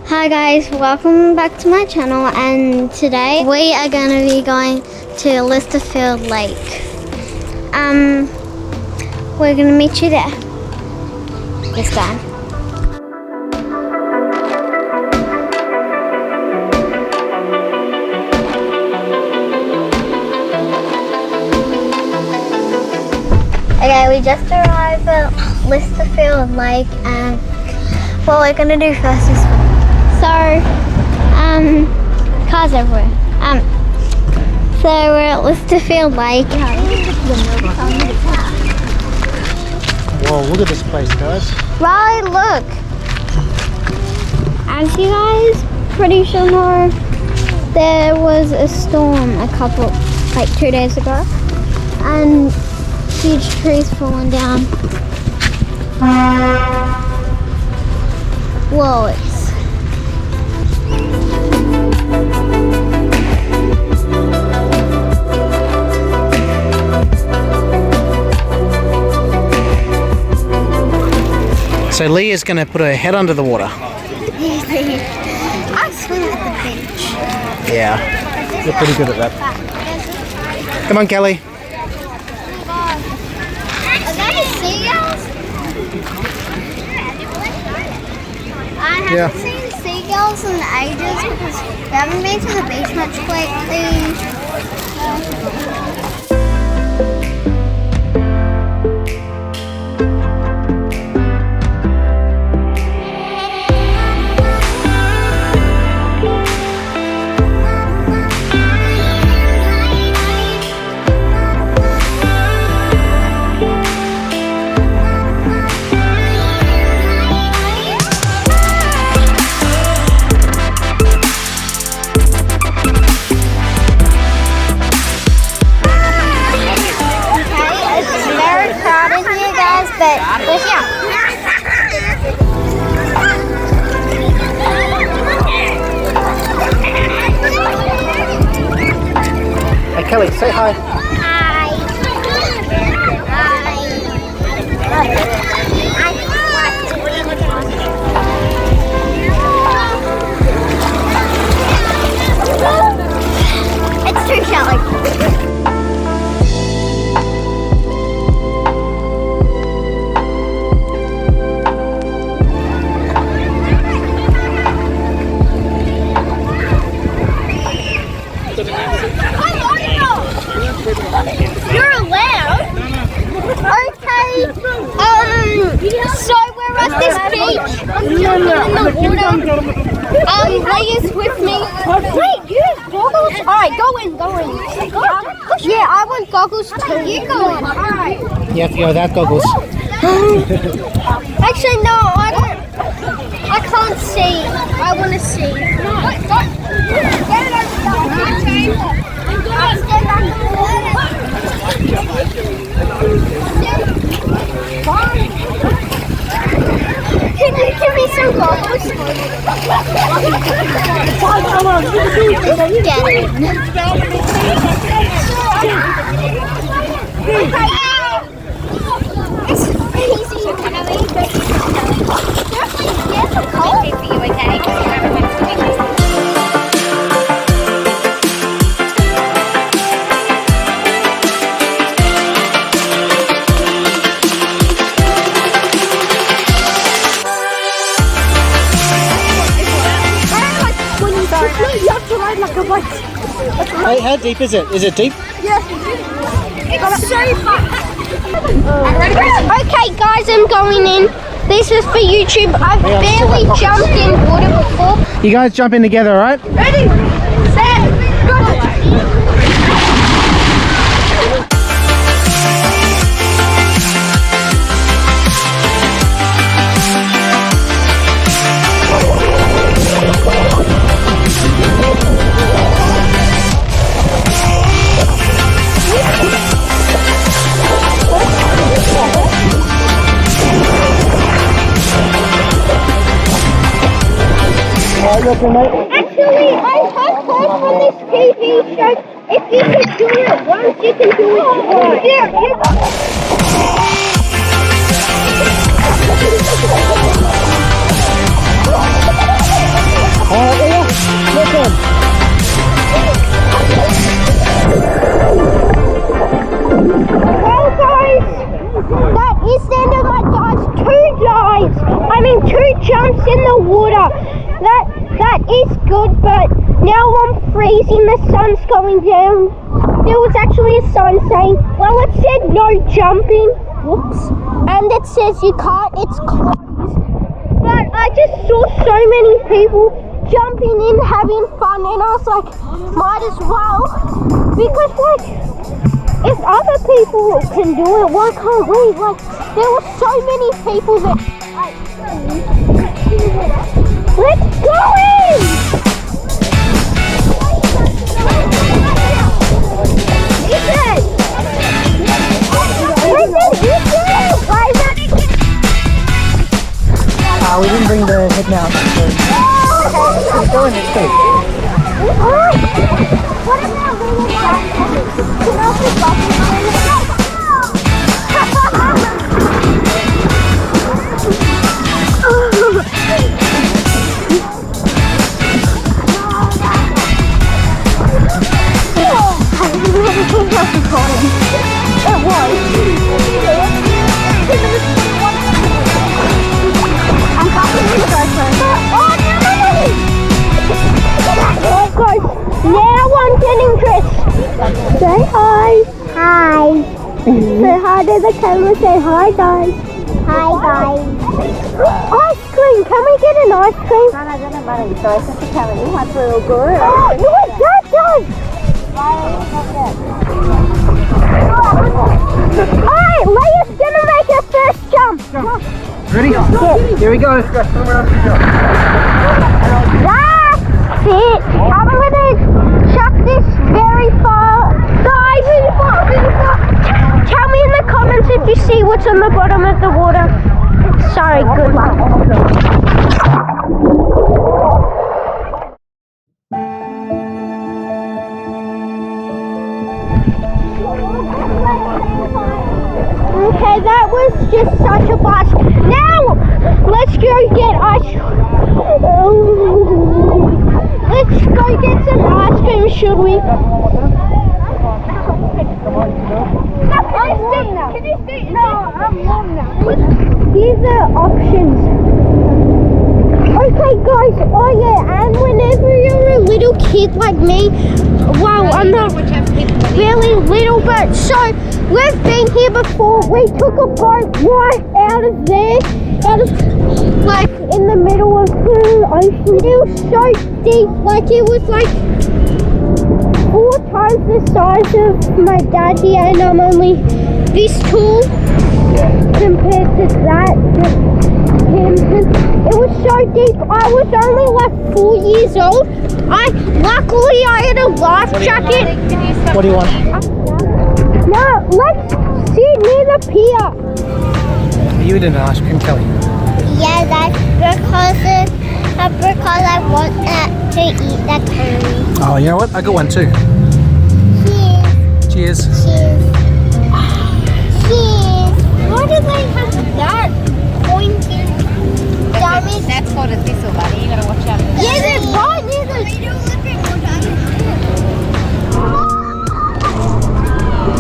Hi guys, welcome back to my channel, and today we are going to be going to Lysterfield Lake. We're going to meet you there this time. Okay, we just arrived at Lysterfield Lake, and what we're going to do first is swim. So, cars everywhere. So we're at Lysterfield Lake. Whoa, look at this place, guys. Right, look. As you guys pretty sure know, there was a storm like 2 days ago, and huge trees falling down. Whoa, So Leah's going to put her head under the water. I swim at the beach. Yeah, you're pretty good at that. Come on, Kelly. Are they seagulls? I haven't seen seagulls in ages because we haven't been to the beach much lately. But we're here. Hey Kelly, say hi. Hi. It's too shallow. You're allowed? Okay. So we're at this beach. In the water. Leah's with me. Wait, you have goggles? Alright, go in. Yeah, I want goggles too. You go in. Alright. You have to go without goggles. Actually, no, I don't. I can't see. I want to see. Can you give me some goggles? Get in. It's crazy. There's some coffee for you, okay? Hey, how deep is it? Is it deep? Yes, it's so fun. Okay, guys, I'm going in. This is for YouTube. I've barely jumped in water before. You guys jump in together, alright? Ready, set, go! Actually, I have heard from this TV show, if you can do it once, you can do it twice. Yeah, yeah. that is good, but now I'm freezing, the sun's going down. There was actually a sign saying, well, it said no jumping, whoops, and it says you can't, it's closed. But I just saw so many people jumping in, having fun, and I was like, might as well, because like, if other people can do it, why can't we? Like, there were so many people that, let's go in! We didn't bring the head mount. So go in this space. What about little Say hi. Hi. Say hi to the camera. Say hi, guys. Hi, guys. Ice cream. Can we get an ice cream? No, I don't know. So I sent the camera. You want real good. Oh, look, that does. Alright, Leia's gonna make her first jump. Ready? Yeah. Here we go. That's it. I'm gonna chuck this very far. Guys, tell me in the comments if you see what's on the bottom of the water. Sorry, good luck. Okay, that was just such a blast. Now, let's go get ice. Let's go get some ice cream, should we? Can you stay? No, I'm long now. Here's the options. Okay, guys. Oh yeah, and whenever you're a little kid like me, well, I'm not really little, but so we've been here before. We took a boat right out of there, like in the middle of the ocean. It was so deep, like it was like 4 times the size of my dad here, and I'm only this tall compared to that. It was so deep. I was only like 4 years old. Luckily I had a life jacket. What do you want? No, let's sit near the pier. Are you eating an ice cream, Kelly? Yeah, that's because I want to eat the candy. Oh, you know what? I got one too. Cheers. Cheers. Cheers. Cheers. Why did they have that pointy dummy? That's called a thistle, buddy. You gotta watch out. Yeah, they're right near the...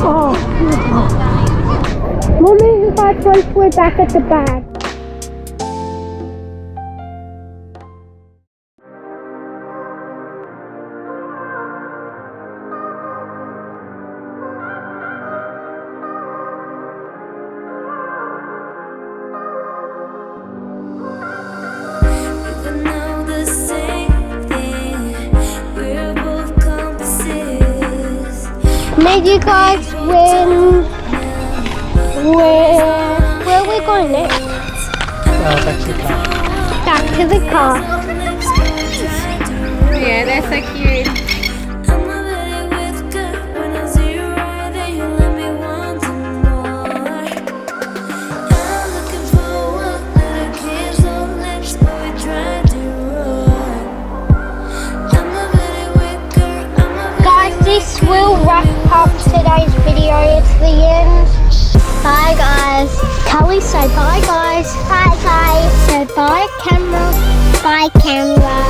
Oh. Mommy, if I close, we're back at the bag. Made you guys win. Where are we going next? Back to the car. Back to the car. Yeah, they're so cute. This will wrap up today's video. It's the end. Bye, guys. Kelly, say bye, guys. Bye, guys. Say bye, camera. Bye, camera.